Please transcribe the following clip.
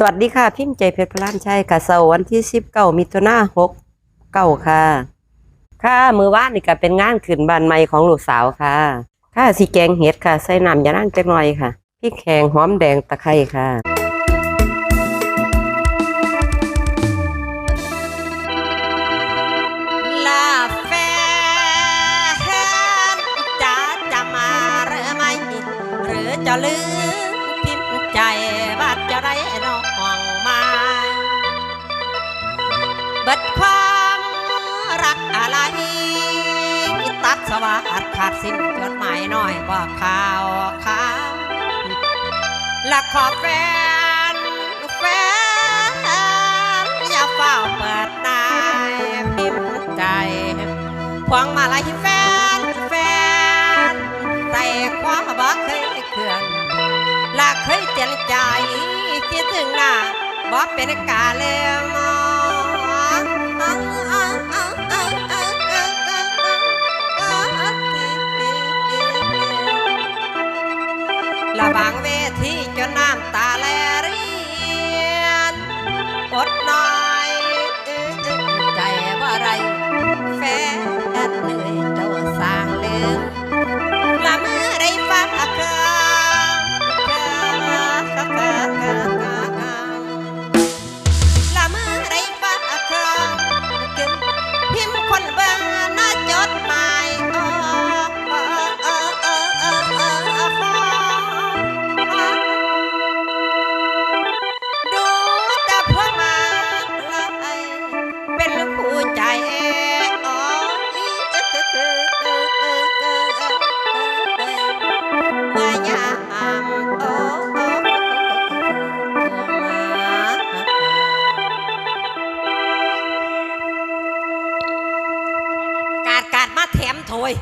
สวัสดีค่ะพิมพ์ใจเพชรพลานชัยค่ะเสาร์วันที่19 มิถุนายน 69ค่ะมือว่านนี่ก็เป็นงานขึ้นบ้านใหม่ของลูกสาวค่ะสีแกงเห็ดค่ะใส่น้ำยานั่งจักหน่อยค่ะพริกแห้งหอมแดงตะไคร้ค่ะลาแฟนจะมาหรือไม่หรือจะลืมพิมพ์ใจว่าจะได้น้องมาเบิดความรักอะไรตัดสวัสดขาดสิ้นจดหมายน้อยบอกข่าวและขอแฟนอย่าเฝ้าเปิดนายพิมพ์ใจพวงมาลัยแฟนใส่ความบ่เคยเขื่อนและเคยเจียนใจคิดถึงหน้าบ่เป็นกาเลมละบางเวทีจนน้ำตาแลรีนอดน้อยใจว่าไรแฟนเหนื่อยเจ้าสร้างลืมละเมื่อได้ฟังเครื่องละเมื่อได้ฟังเครื่องพิมพ์คนเบิ่งน่าจดหมายเป็นผู้ใจอ่อนเมื่อยามการมาแถมถอย